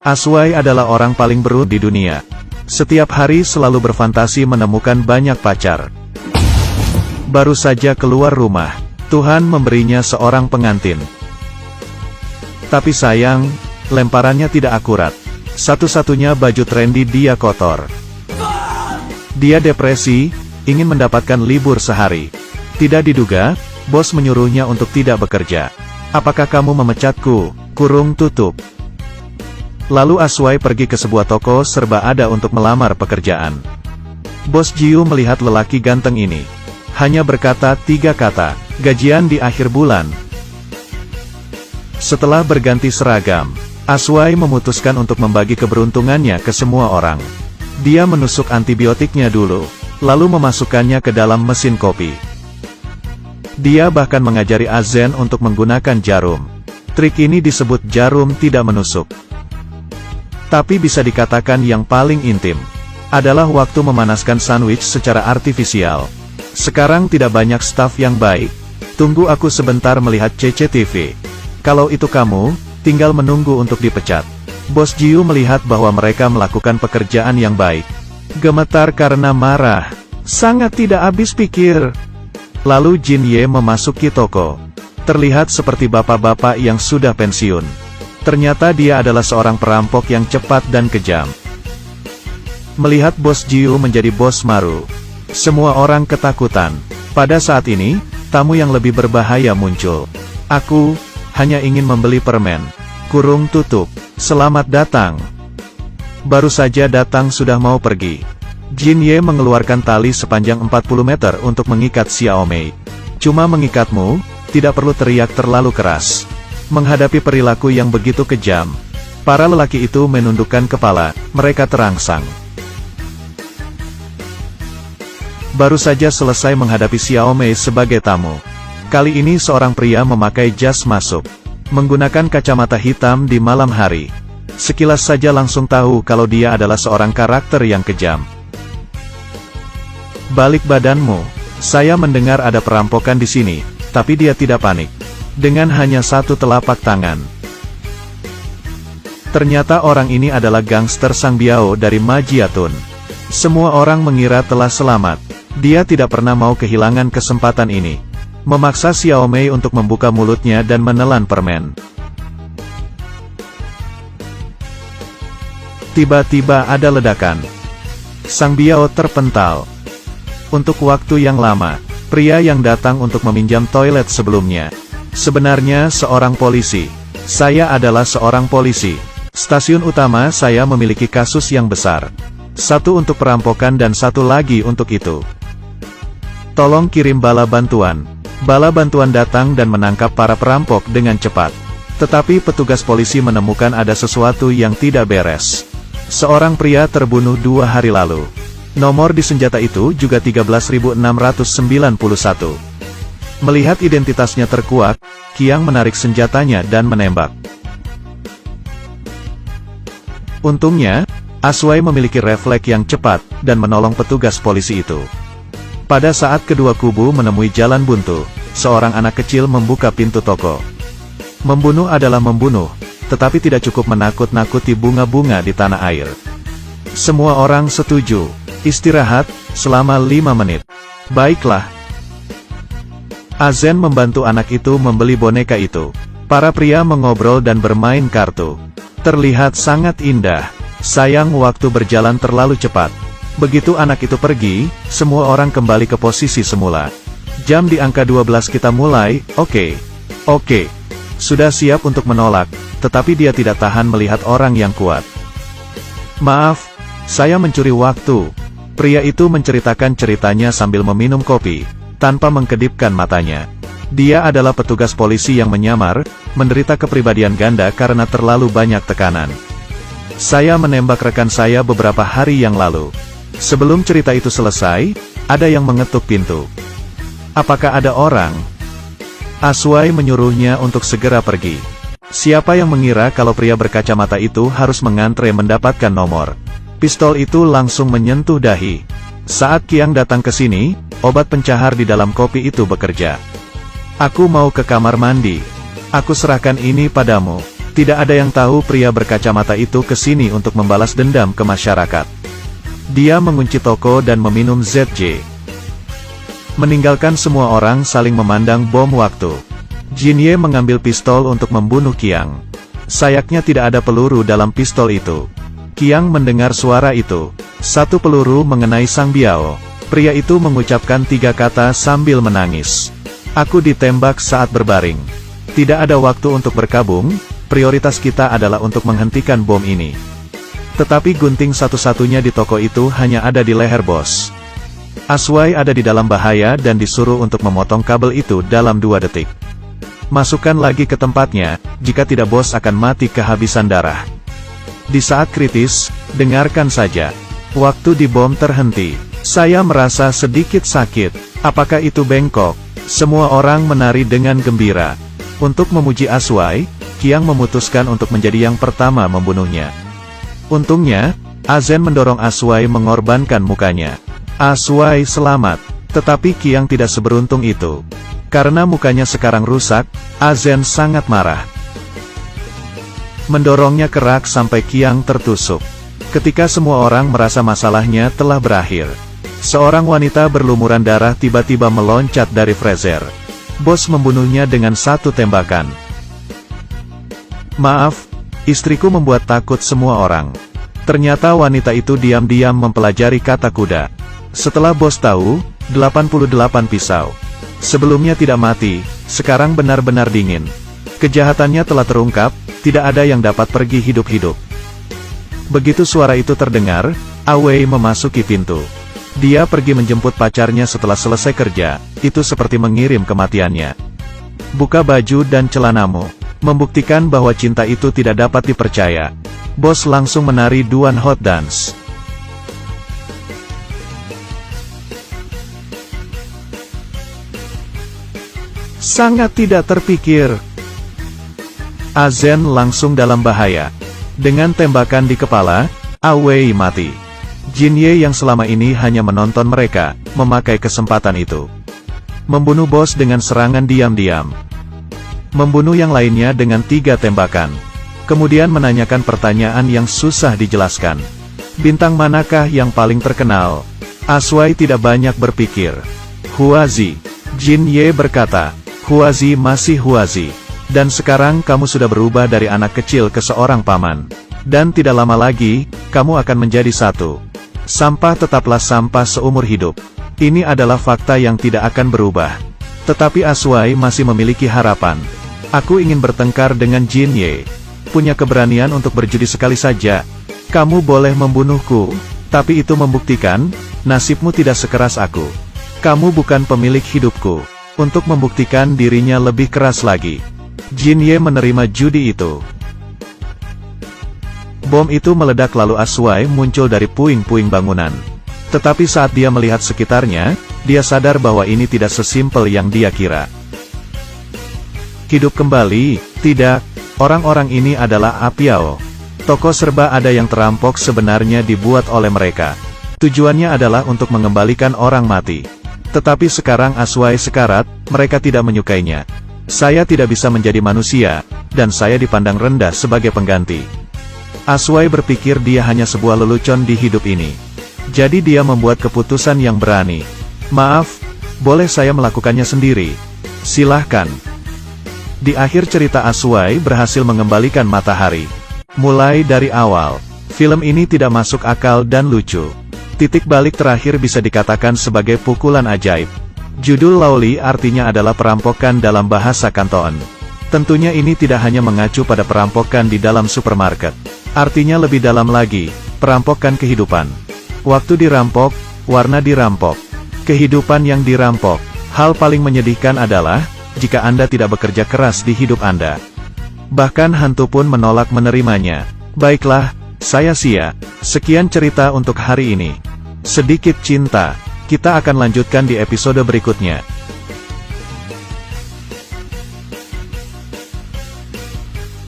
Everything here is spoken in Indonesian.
Aswai adalah orang paling beruntung di dunia. Setiap hari selalu berfantasi menemukan banyak pacar. Baru saja keluar rumah, Tuhan memberinya seorang pengantin. Tapi sayang, lemparannya tidak akurat. Satu-satunya baju trendy dia kotor. Dia depresi, ingin mendapatkan libur sehari. Tidak diduga, bos menyuruhnya untuk tidak bekerja. Apakah kamu memecatku? Kurung tutup. Lalu Aswai pergi ke sebuah toko serba ada untuk melamar pekerjaan. Bos Jiu melihat lelaki ganteng ini. Hanya berkata 3 kata, gajian di akhir bulan. Setelah berganti seragam, Aswai memutuskan untuk membagi keberuntungannya ke semua orang. Dia menusuk antibiotiknya dulu, lalu memasukkannya ke dalam mesin kopi. Dia bahkan mengajari Azen untuk menggunakan jarum. Trik ini disebut jarum tidak menusuk. Tapi bisa dikatakan yang paling intim adalah waktu memanaskan sandwich secara artifisial. Sekarang tidak banyak staf yang baik. Tunggu aku sebentar melihat CCTV. Kalau itu kamu, tinggal menunggu untuk dipecat. Bos Jiu melihat bahwa mereka melakukan pekerjaan yang baik. Gemetar karena marah. Sangat tidak habis pikir. Lalu Jin Ye memasuki toko. Terlihat seperti bapak-bapak yang sudah pensiun. Ternyata dia adalah seorang perampok yang cepat dan kejam. Melihat bos Jiu menjadi bos Maru, semua orang ketakutan. Pada saat ini, tamu yang lebih berbahaya muncul. Aku hanya ingin membeli permen. Kurung tutup. Selamat datang. Baru saja datang sudah mau pergi. Jin Ye mengeluarkan tali sepanjang 40 meter untuk mengikat Xiaomei. Cuma mengikatmu, tidak perlu teriak terlalu keras. Menghadapi perilaku yang begitu kejam, para lelaki itu menundukkan kepala, mereka terangsang. Baru saja selesai menghadapi Xiaomei sebagai tamu. Kali ini seorang pria memakai jas masuk. Menggunakan kacamata hitam di malam hari. Sekilas saja langsung tahu kalau dia adalah seorang karakter yang kejam. Balik badanmu. Saya mendengar ada perampokan di sini, tapi dia tidak panik. Dengan hanya satu telapak tangan. Ternyata orang ini adalah gangster Sang Biao dari Majiatun. Semua orang mengira telah selamat. Dia tidak pernah mau kehilangan kesempatan ini. Memaksa Xiaomei untuk membuka mulutnya dan menelan permen. Tiba-tiba ada ledakan. Sang Biao terpental. Untuk waktu yang lama, pria yang datang untuk meminjam toilet sebelumnya. Sebenarnya seorang polisi. Saya adalah seorang polisi. Stasiun utama saya memiliki kasus yang besar. Satu untuk perampokan dan satu lagi untuk itu. Tolong kirim bala bantuan. Bala bantuan datang dan menangkap para perampok dengan cepat. Tetapi petugas polisi menemukan ada sesuatu yang tidak beres. Seorang pria terbunuh 2 hari lalu. Nomor di senjata itu juga 13.691. Melihat identitasnya terkuak, Qiang menarik senjatanya dan menembak. Untungnya, Aswai memiliki refleks yang cepat, dan menolong petugas polisi itu. Pada saat kedua kubu menemui jalan buntu, seorang anak kecil membuka pintu toko. Membunuh adalah membunuh, tetapi tidak cukup menakut-nakuti bunga-bunga di tanah air. Semua orang setuju. Istirahat, selama 5 menit. Baiklah. Azen membantu anak itu membeli boneka itu. Para pria mengobrol dan bermain kartu. Terlihat sangat indah. Sayang waktu berjalan terlalu cepat. Begitu anak itu pergi, semua orang kembali ke posisi semula. Jam di angka 12 kita mulai, oke. Sudah siap untuk menolak, tetapi dia tidak tahan melihat orang yang kuat. Maaf, saya mencuri waktu. Pria itu menceritakan ceritanya sambil meminum kopi. Tanpa mengkedipkan matanya. Dia adalah petugas polisi yang menyamar, menderita kepribadian ganda karena terlalu banyak tekanan. Saya menembak rekan saya beberapa hari yang lalu. Sebelum cerita itu selesai, ada yang mengetuk pintu. Apakah ada orang? Aswai menyuruhnya untuk segera pergi. Siapa yang mengira kalau pria berkacamata itu harus mengantre mendapatkan nomor? Pistol itu langsung menyentuh dahi. Saat Qiang datang ke sini, obat pencahar di dalam kopi itu bekerja. Aku mau ke kamar mandi. Aku serahkan ini padamu. Tidak ada yang tahu pria berkacamata itu ke sini untuk membalas dendam ke masyarakat. Dia mengunci toko dan meminum ZJ. Meninggalkan semua orang saling memandang bom waktu. Jin Ye mengambil pistol untuk membunuh Qiang. Sayangnya tidak ada peluru dalam pistol itu. Qiang mendengar suara itu. Satu peluru mengenai Sang Biao. Pria itu mengucapkan 3 kata sambil menangis. Aku ditembak saat berbaring. Tidak ada waktu untuk berkabung, prioritas kita adalah untuk menghentikan bom ini. Tetapi gunting satu-satunya di toko itu hanya ada di leher bos. Aswai ada di dalam bahaya dan disuruh untuk memotong kabel itu dalam 2 detik. Masukkan lagi ke tempatnya, jika tidak bos akan mati kehabisan darah. Di saat kritis, dengarkan saja. Waktu di bom terhenti. Saya merasa sedikit sakit. Apakah itu bengkok? Semua orang menari dengan gembira. Untuk memuji Aswai, Qiang memutuskan untuk menjadi yang pertama membunuhnya. Untungnya, Azen mendorong Aswai mengorbankan mukanya. Aswai selamat, tetapi Qiang tidak seberuntung itu. Karena mukanya sekarang rusak, Azen sangat marah. Mendorongnya ke rak sampai Qiang tertusuk. Ketika semua orang merasa masalahnya telah berakhir, seorang wanita berlumuran darah tiba-tiba meloncat dari freezer. Bos membunuhnya dengan 1 tembakan. Maaf, istriku membuat takut semua orang. Ternyata wanita itu diam-diam mempelajari kata kuda. Setelah bos tahu, 88 pisau. Sebelumnya tidak mati, sekarang benar-benar dingin. Kejahatannya telah terungkap, tidak ada yang dapat pergi hidup-hidup. Begitu suara itu terdengar, Awei memasuki pintu. Dia pergi menjemput pacarnya setelah selesai kerja, itu seperti mengirim kematiannya. Buka baju dan celanamu. Membuktikan bahwa cinta itu tidak dapat dipercaya. Bos langsung menari Duan Hot Dance. Sangat tidak terpikir. Azen langsung dalam bahaya. Dengan tembakan di kepala, Awei mati. Jin Ye yang selama ini hanya menonton mereka, memakai kesempatan itu. Membunuh bos dengan serangan diam-diam. Membunuh yang lainnya dengan 3 tembakan. Kemudian menanyakan pertanyaan yang susah dijelaskan. Bintang manakah yang paling terkenal? Aswai tidak banyak berpikir. Huazi. Jin Ye berkata, Huazi masih Huazi. Dan sekarang kamu sudah berubah dari anak kecil ke seorang paman. Dan tidak lama lagi, kamu akan menjadi satu. Sampah tetaplah sampah seumur hidup. Ini adalah fakta yang tidak akan berubah. Tetapi Aswai masih memiliki harapan. Aku ingin bertengkar dengan Jin Ye. Punya keberanian untuk berjudi sekali saja. Kamu boleh membunuhku, tapi itu membuktikan, nasibmu tidak sekeras aku. Kamu bukan pemilik hidupku. Untuk membuktikan dirinya lebih keras lagi. Jin Ye menerima judi itu. Bom itu meledak lalu Aswai muncul dari puing-puing bangunan. Tetapi saat dia melihat sekitarnya, dia sadar bahwa ini tidak sesimpel yang dia kira. Hidup kembali, tidak, orang-orang ini adalah Apiao. Toko serba ada yang terampok sebenarnya dibuat oleh mereka. Tujuannya adalah untuk mengembalikan orang mati. Tetapi sekarang Aswai sekarat, mereka tidak menyukainya. Saya tidak bisa menjadi manusia, dan saya dipandang rendah sebagai pengganti. Aswai berpikir dia hanya sebuah lelucon di hidup ini. Jadi dia membuat keputusan yang berani. Maaf, boleh saya melakukannya sendiri? Silahkan. Di akhir cerita Aswai berhasil mengembalikan matahari. Mulai dari awal, film ini tidak masuk akal dan lucu. Titik balik terakhir bisa dikatakan sebagai pukulan ajaib. Judul Laoli artinya adalah perampokan dalam bahasa Kanton. Tentunya ini tidak hanya mengacu pada perampokan di dalam supermarket. Artinya lebih dalam lagi, perampokan kehidupan. Waktu dirampok, warna dirampok, kehidupan yang dirampok. Hal paling menyedihkan adalah, jika Anda tidak bekerja keras di hidup Anda. Bahkan hantu pun menolak menerimanya. Baiklah, saya Sia. Sekian cerita untuk hari ini. Sedikit cinta. Kita akan lanjutkan di episode berikutnya.